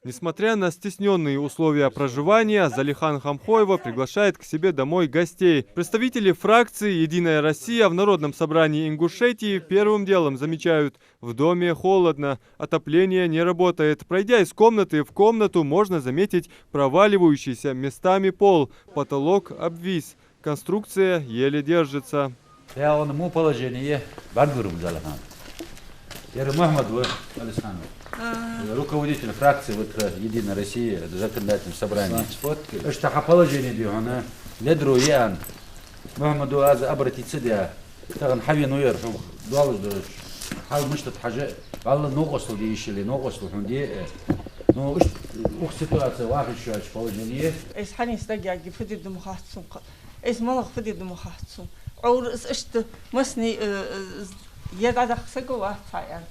Несмотря на стесненные условия проживания, Залихан Хамхоева приглашает к себе домой гостей. Представители фракции «Единая Россия» в Народном собрании Ингушетии первым делом замечают: в доме холодно, отопление не работает. Пройдя из комнаты в комнату, можно заметить проваливающийся местами пол, потолок обвис, конструкция еле держится. Руководитель фракции «Единая Россия» в законодательном собрании. Что положение дюхана ледру ян Мухаммаду аз обратиться да таган хавин уер дуал хал мышта хажа والله نوقصل دي إيش اللي نوقصل هندي نو إيش سитуация واحد شو положение. إيش حني استجع فدي الدمخاتسون إيش مالك فدي الدمخاتسون عور إيش مسني يدعى خسقوا واحد يعني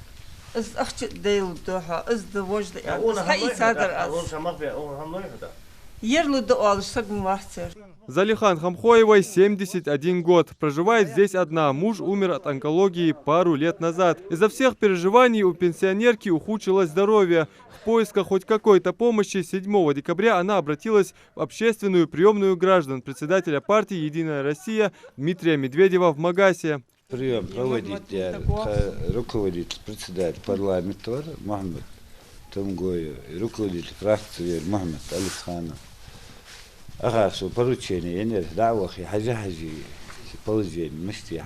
إز أخش ديل دوها إز دوجد يعني هاي صادر يرلو دوال سقم واحد. Залихан Хамхоевой 71 год. Проживает здесь одна. Муж умер от онкологии пару лет назад. Из-за всех переживаний у пенсионерки ухудшилось здоровье. В поисках хоть какой-то помощи 7 декабря она обратилась в общественную приемную граждан председателя партии «Единая Россия» Дмитрия Медведева в Магасе. Прием проводит руководитель, председатель парламента Мухаммад Тумгоев, руководитель фракции Мухаммад Алисханов. Ага, что поручение, я не знаю, хажи, положение, мечты,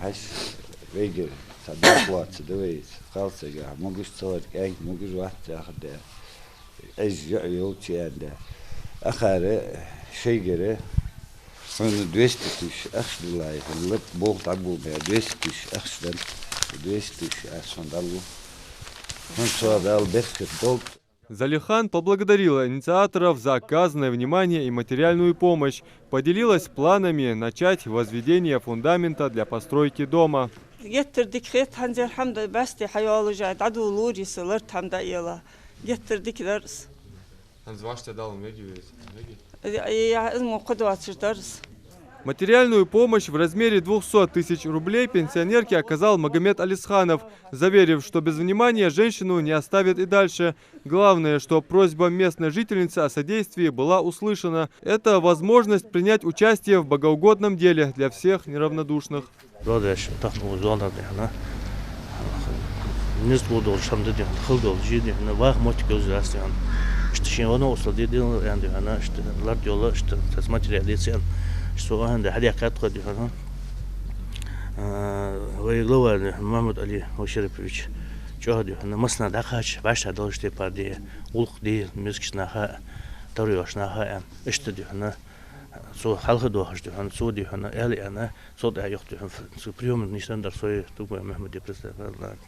вегер, садоплатцы, давай, халсага, могу что-то, могу жваться, да, ахаре, шейгере, он 200 тысяч, ахшлай, леп болт абу, 200 тысяч, ахшлай, 200 тысяч, ахшандалу, он что дал бескет болт. Залихан поблагодарила инициаторов за оказанное внимание и материальную помощь. Поделилась планами начать возведение фундамента для постройки дома. Материальную помощь в размере 200 тысяч рублей пенсионерке оказал Магомед Алисханов, заверив, что без внимания женщину не оставят и дальше. Главное, что просьба местной жительницы о содействии была услышана. Это возможность принять участие в богоугодном деле для всех неравнодушных. Что анда хадяка отходит, выигрывали Мамуд Али Ушерипович. Чего делать? На масна дахач, ваша должность партии, улхди, мискшнаха, тарюшнаха, что делать? На со халхадуаш делать, на со делать, на эли она, со да ёх делать, со прием не стандарт свой, тупой Махмуди представляет.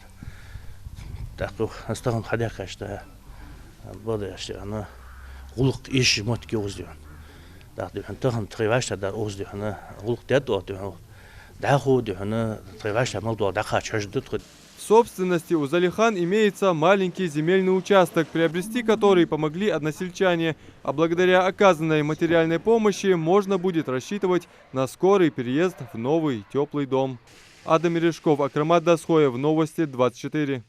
Так что оставим хадяка, что было, что она улх ищет мотки уздел. В собственности у Залихан имеется маленький земельный участок, приобрести который помогли односельчане. А благодаря оказанной материальной помощи можно будет рассчитывать на скорый переезд в новый теплый дом. Адам Мережков, Акрамат Дасхоев, Новости 24.